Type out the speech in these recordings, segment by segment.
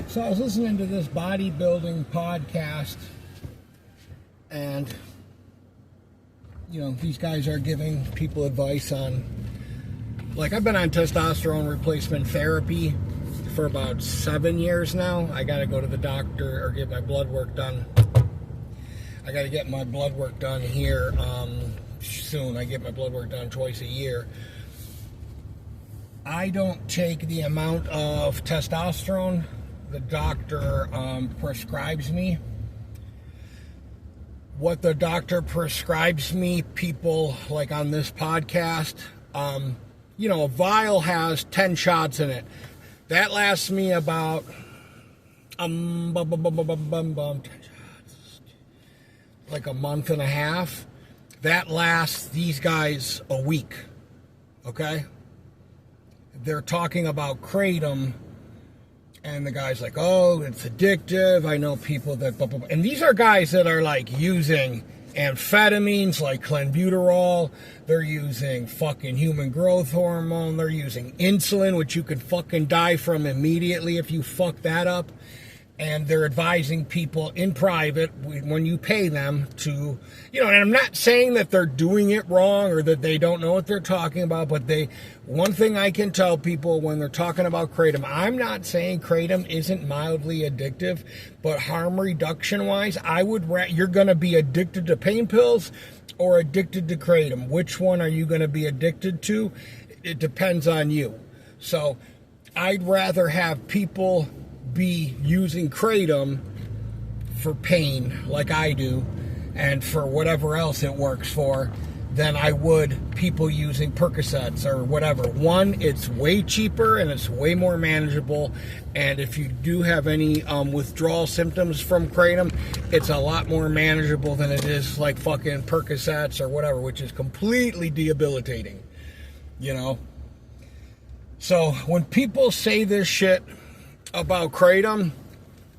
So I was listening to this bodybuilding podcast, and these guys are giving people advice on, like, I've been on testosterone replacement therapy for about 7 years now. I got to go to the doctor or get my blood work done. I got to get my blood work done here soon. I get my blood work done twice a year. I don't take the amount of testosterone the doctor prescribes me. What the doctor prescribes me, people like on this podcast, a vial has 10 shots in it. That lasts me about 10 shots, like a month and a half. That lasts these guys a week. Okay? They're talking about kratom. And the guy's like, oh, it's addictive. I know people that... Blah, blah, blah. And these are guys that are, like, using amphetamines like clenbuterol. They're using fucking human growth hormone. They're using insulin, which you could fucking die from immediately if you fuck that up. And they're advising people in private when you pay them to, and I'm not saying that they're doing it wrong or that they don't know what they're talking about, but one thing I can tell people when they're talking about kratom, I'm not saying kratom isn't mildly addictive, but harm reduction wise, you're going to be addicted to pain pills or addicted to kratom. Which one are you going to be addicted to? It depends on you. So I'd rather have people be using kratom for pain like I do and for whatever else it works for than I would people using Percocets or whatever. One, it's way cheaper and it's way more manageable, and if you do have any withdrawal symptoms from kratom, it's a lot more manageable than it is like fucking Percocets or whatever, which is completely debilitating, So when people say this shit about kratom,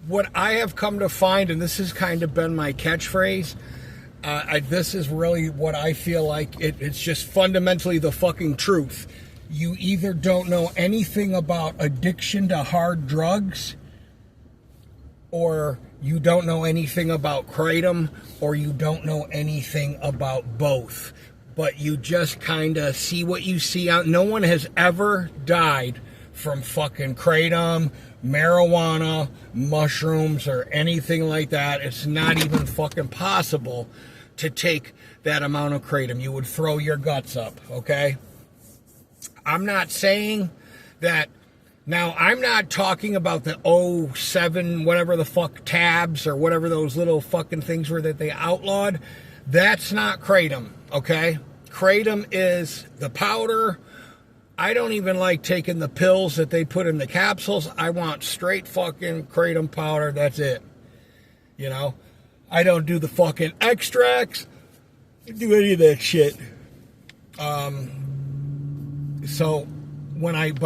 what I have come to find, and this has kind of been my catchphrase, this is really what I feel like it's just fundamentally the fucking truth. You either don't know anything about addiction to hard drugs, or you don't know anything about kratom, or you don't know anything about both. But you just kind of see what you see out. No one has ever died from fucking kratom, marijuana, mushrooms, or anything like that. It's not even fucking possible to take that amount of kratom. You would throw your guts up, okay? I'm not saying that. Now, I'm not talking about the 07, whatever the fuck, tabs or whatever those little fucking things were that they outlawed. That's not kratom, okay? Kratom is the powder. I don't even like taking the pills that they put in the capsules. I want straight fucking kratom powder. That's it. I don't do the fucking extracts. I don't do any of that shit. But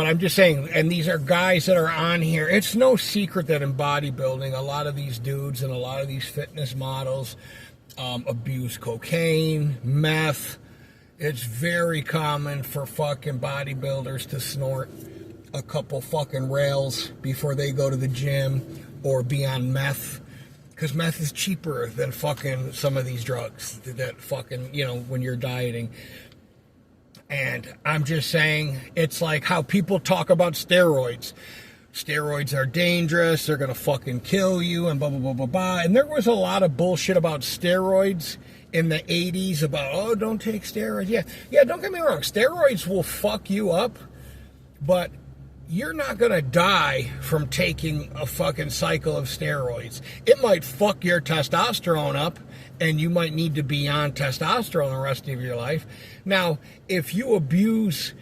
I'm just saying, and these are guys that are on here. It's no secret that in bodybuilding, a lot of these dudes and a lot of these fitness models abuse cocaine, meth. It's very common for fucking bodybuilders to snort a couple fucking rails before they go to the gym or be on meth. Because meth is cheaper than fucking some of these drugs that fucking, when you're dieting. And I'm just saying, it's like how people talk about steroids. Steroids are dangerous, they're going to fucking kill you, and blah, blah, blah, blah, blah. And there was a lot of bullshit about steroids in the 80s about, don't take steroids. Yeah, don't get me wrong. Steroids will fuck you up, but you're not going to die from taking a fucking cycle of steroids. It might fuck your testosterone up, and you might need to be on testosterone the rest of your life. Now, if you abuse,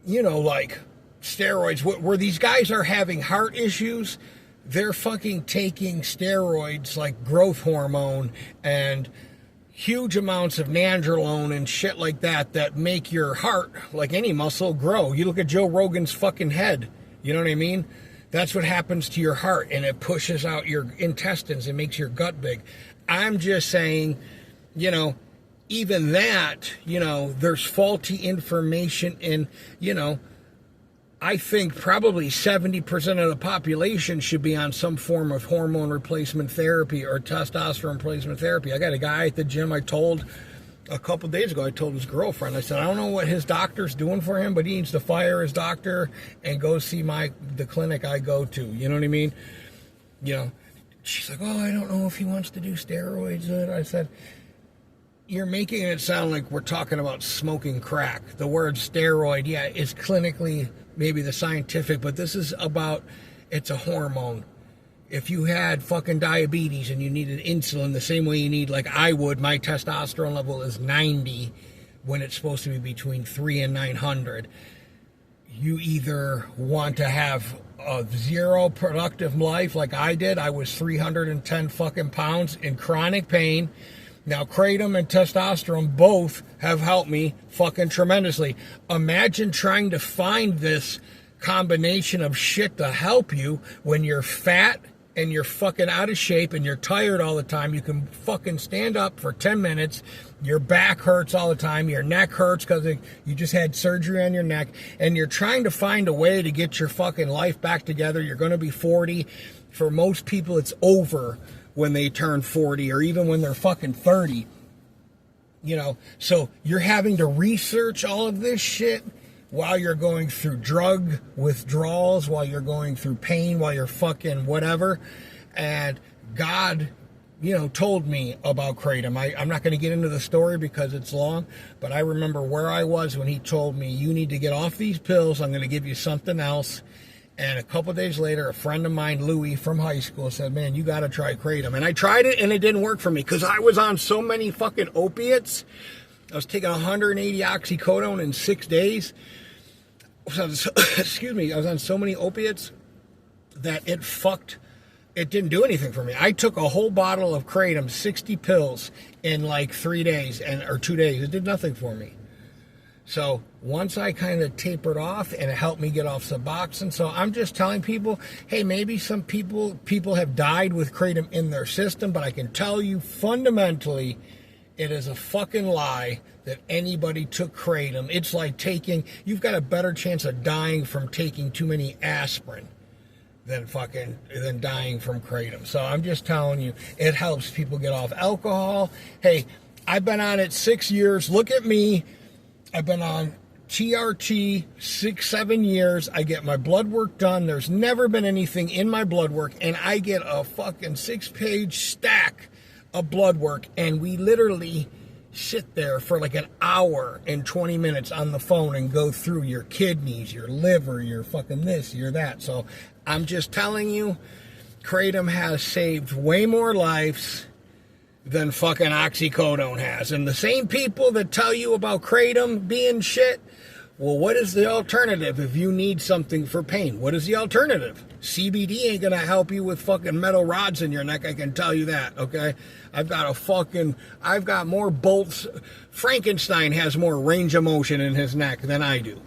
like steroids, where these guys are having heart issues, they're fucking taking steroids like growth hormone and huge amounts of nandrolone and shit like that make your heart, like any muscle, grow. You look at Joe Rogan's fucking head. You know what I mean? That's what happens to your heart, and it pushes out your intestines and makes your gut big. I'm just saying, even that, there's faulty information in, I think probably 70% of the population should be on some form of hormone replacement therapy or testosterone replacement therapy. I got a guy at the gym I told a couple days ago, I told his girlfriend, I said, I don't know what his doctor's doing for him, but he needs to fire his doctor and go see the clinic I go to. You know what I mean? You know, she's like, oh, I don't know if he wants to do steroids. I said, you're making it sound like we're talking about smoking crack. The word steroid, yeah, is clinically maybe the scientific, but this is about, it's a hormone. If you had fucking diabetes and you needed insulin the same way you need, like I would, my testosterone level is 90 when it's supposed to be between 3 and 900. You either want to have a zero productive life like I did. I was 310 fucking pounds in chronic pain. Now, kratom and testosterone both have helped me fucking tremendously. Imagine trying to find this combination of shit to help you when you're fat and you're fucking out of shape and you're tired all the time. You can fucking stand up for 10 minutes. Your back hurts all the time. Your neck hurts because you just had surgery on your neck. And you're trying to find a way to get your fucking life back together. You're going to be 40. For most people, it's over when they turn 40 or even when they're fucking 30. You know, so you're having to research all of this shit while you're going through drug withdrawals, while you're going through pain, while you're fucking whatever. And God, you know, told me about kratom. I'm not going to get into the story because it's long, but I remember where I was when he told me, you need to get off these pills. I'm going to give you something else. And a couple of days later, a friend of mine, Louie, from high school, said, man, you got to try kratom. And I tried it, and it didn't work for me because I was on so many fucking opiates. I was taking 180 oxycodone in 6 days. Excuse me, I was on so many opiates that it didn't do anything for me. I took a whole bottle of kratom, 60 pills, in like 3 days, or 2 days. It did nothing for me. So once I kind of tapered off, and it helped me get off Suboxone. So I'm just telling people, hey, maybe some people have died with kratom in their system, but I can tell you fundamentally, it is a fucking lie that anybody took kratom. It's like you've got a better chance of dying from taking too many aspirin than dying from kratom. So I'm just telling you, it helps people get off alcohol. Hey, I've been on it 6 years. Look at me. I've been on TRT 6-7 years. I get my blood work done. There's never been anything in my blood work, and I get a fucking 6-page stack of blood work, and we literally sit there for like an hour and 20 minutes on the phone and go through your kidneys, your liver, your fucking this, your that. So I'm just telling you, kratom has saved way more lives than fucking oxycodone has. And the same people that tell you about kratom being shit, well, what is the alternative if you need something for pain? What is the alternative? CBD ain't gonna help you with fucking metal rods in your neck, I can tell you that, okay? I've got more bolts. Frankenstein has more range of motion in his neck than I do.